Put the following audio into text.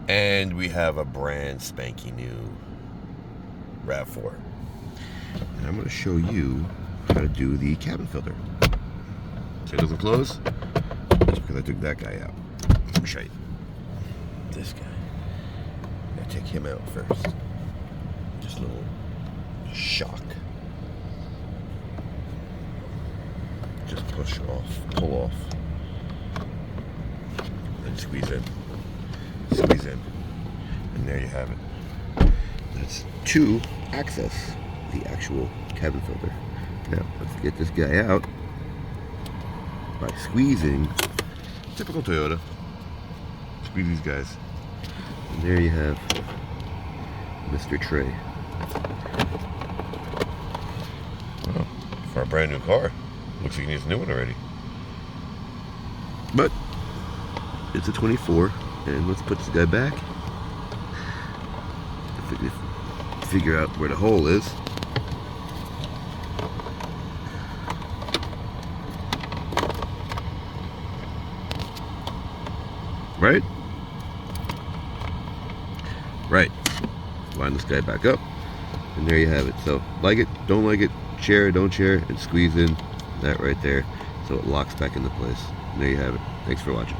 And we have a brand spanking new Rav4. And I'm going to show you how to do the cabin filter. So it doesn't close. That's because I took that guy out. Let me show you. This guy. I gotta take him out first. Just a little shock. Just push off, pull off. And squeeze in. Squeeze in. And there you have it. That's to access the actual cabin filter. Now, let's get this guy out by squeezing. Typical Toyota. Squeeze these guys. And there you have Mr. Trey. Well, for a brand new car, looks like he needs a new one already. But it's a 24, and let's put this guy back. Figure out where the hole is. Right? Right. Line this guy back up, and there you have it. So, like it, don't like it, share it, don't share it, and squeeze in that right there so it locks back into place. And there you have it. Thanks for watching.